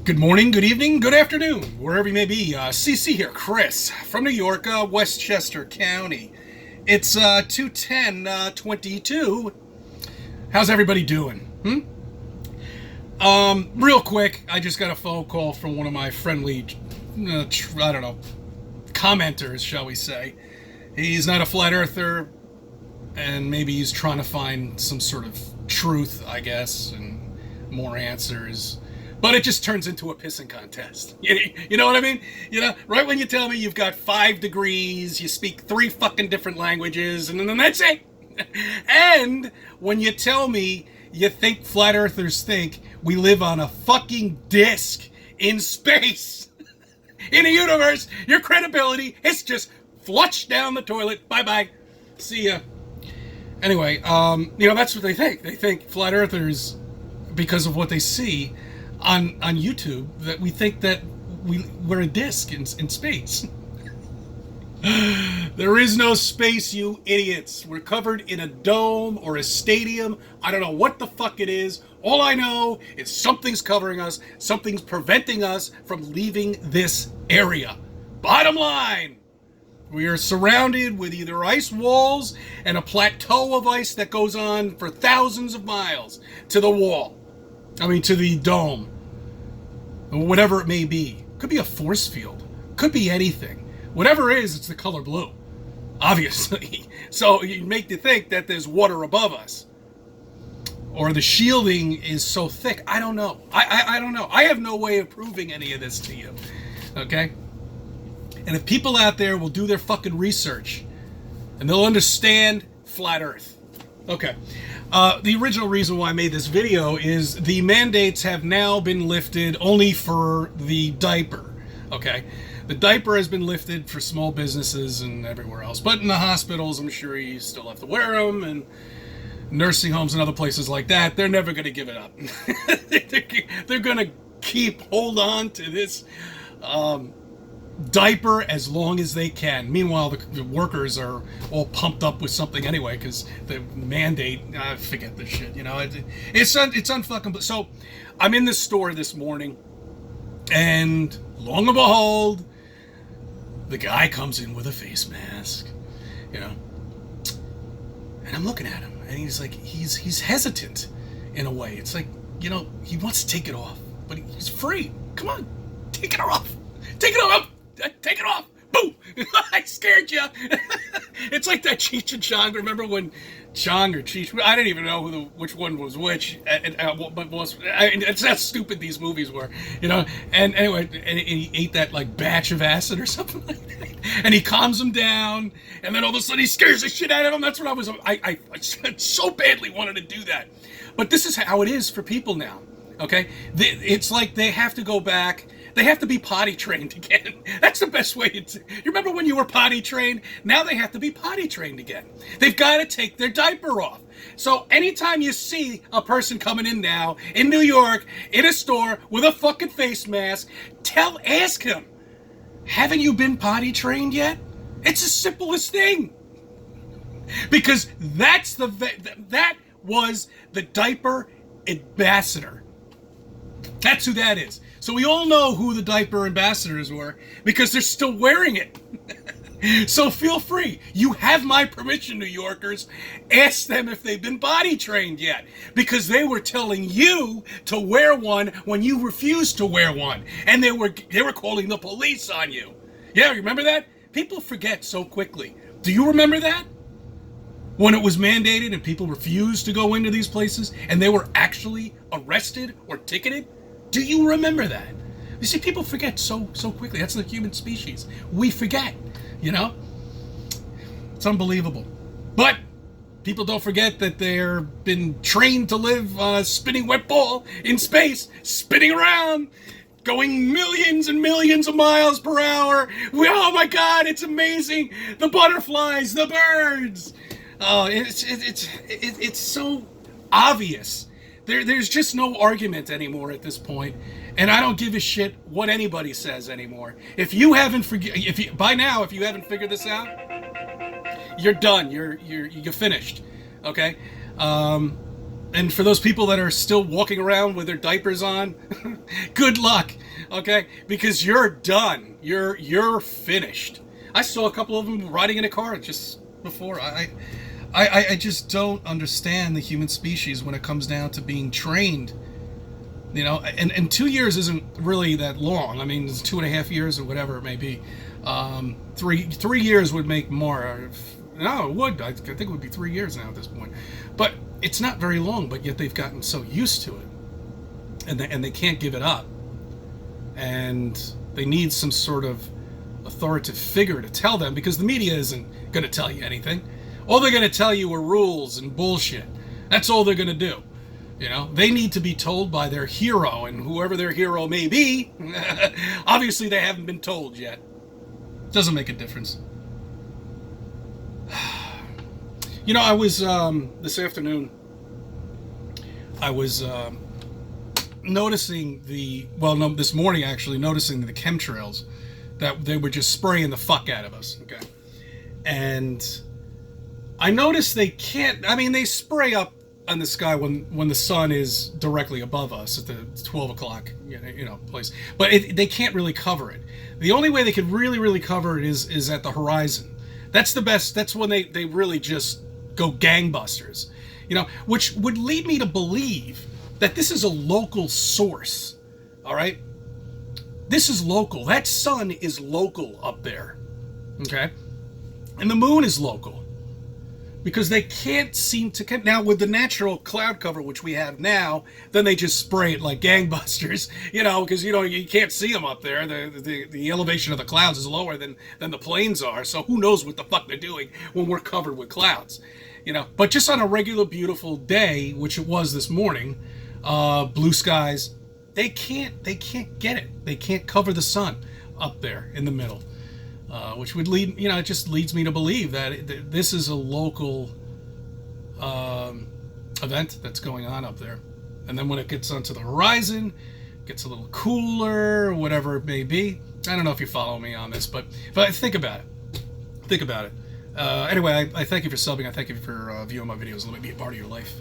Good morning, good evening, good afternoon, wherever you may be. CC here, Chris, from New York, Westchester County. It's 2:10:22. How's everybody doing? Real quick, I just got a phone call from one of my friendly, commenters, shall we say. He's not a flat earther, and maybe he's trying to find some sort of truth, I guess, and more answers. But it just turns into a pissing contest. You know what I mean? You know, right when you tell me you've got 5 degrees, you speak 3 fucking different languages, and then that's it. And when you tell me you think flat earthers think we live on a fucking disc in space, in a universe, your credibility is just flushed down the toilet. Bye-bye. See ya. Anyway, that's what they think. They think flat earthers, because of what they see on YouTube, that we think that we're a disc in space. There is no space, you idiots. We're covered in a dome or a stadium. I don't know what the fuck it is. All I know is something's covering us. Something's preventing us from leaving this area. Bottom line, we are surrounded with either ice walls and a plateau of ice that goes on for thousands of miles to the wall. To the dome. Whatever it may be. Could be a force field. Could be anything. Whatever it is, it's the color blue. Obviously. So you make you think that there's water above us. Or the shielding is so thick. I don't know. I don't know. I have no way of proving any of this to you. Okay? And if people out there will do their fucking research, and they'll understand flat Earth. Okay. The original reason why I made this video is the mandates have now been lifted only for the diaper. Okay? The diaper has been lifted for small businesses and everywhere else. But in the hospitals, I'm sure you still have to wear them, and nursing homes and other places like that, they're never going to give it up. They're going to hold on to this diaper as long as they can. Meanwhile, the workers are all pumped up with something anyway, because the mandate, forget this shit, it's unfucking. So I'm in this store this morning, and long and behold, the guy comes in with a face mask, and I'm looking at him, and he's like, he's hesitant in a way. It's like, he wants to take it off, but he's free. Come on, take it off. Take it off. Take it off. Boom. I scared you. It's like that Cheech and Chong. Remember when Chong or Cheech? I didn't even know which one was which. It's how stupid these movies were, And anyway, and he ate that like batch of acid or something like that. And he calms him down, and then all of a sudden he scares the shit out of him. That's what I so badly wanted to do that. But this is how it is for people now. Okay, it's like they have to go back. They have to be potty trained again. That's the best way to. You remember when you were potty trained? Now they have to be potty trained again. They've got to take their diaper off. So anytime you see a person coming in now in New York in a store with a fucking face mask, ask him, haven't you been potty trained yet? It's the simplest thing. Because that was the diaper ambassador. That's who that is. So we all know who the diaper ambassadors were because they're still wearing it. So feel free. You have my permission, New Yorkers. Ask them if they've been potty trained yet, because they were telling you to wear one when you refused to wear one, and they were calling the police on you. Yeah, remember that? People forget so quickly. Do you remember that? When it was mandated and people refused to go into these places and they were actually arrested or ticketed? Do you remember that? You see, people forget so quickly. That's the human species. We forget, It's unbelievable. But people don't forget that they're been trained to live on a spinning wet ball in space, spinning around, going millions and millions of miles per hour. Oh my God, it's amazing. The butterflies, the birds. Oh, it's so obvious. There's just no argument anymore at this point, and I don't give a shit what anybody says anymore. If you haven't figured this out, you're done. You're finished. Okay. And for those people that are still walking around with their diapers on, good luck, okay? Because you're done. You're finished. I saw a couple of them riding in a car just before. I just don't understand the human species when it comes down to being trained. You know, and 2 years isn't really that long. I mean, it's 2.5 years or whatever it may be. 3 years would make more. No, it would. I think it would be 3 years now at this point. But it's not very long, but yet they've gotten so used to it. And they can't give it up. And they need some sort of authoritative figure to tell them, because the media isn't going to tell you anything. All they're going to tell you are rules and bullshit. That's all they're going to do. You know, they need to be told by their hero, and whoever their hero may be, obviously they haven't been told yet. Doesn't make a difference. You know, I was, this afternoon, I was noticing this morning actually, noticing the chemtrails, that they were just spraying the fuck out of us, okay? And I noticed they spray up on the sky when the sun is directly above us at the 12 o'clock, place. But they can't really cover it. The only way they could really cover it is at the horizon. That's the best. That's when they really just go gangbusters, which would lead me to believe that this is a local source. All right, this is local. That sun is local up there, okay, and the moon is local, because they can't seem to. Now with the natural cloud cover which we have now, then they just spray it like gangbusters, because you can't see them up there. The elevation of the clouds is lower than the planes are, so who knows what the fuck they're doing when we're covered with clouds, But just on a regular beautiful day, which it was this morning, blue skies, they can't get it. They can't cover the sun up there in the middle. Which would lead, it just leads me to believe that this is a local event that's going on up there. And then when it gets onto the horizon, gets a little cooler, or whatever it may be. I don't know if you follow me on this, but think about it. Anyway, I thank you for subbing. I thank you for viewing my videos and let me be a part of your life.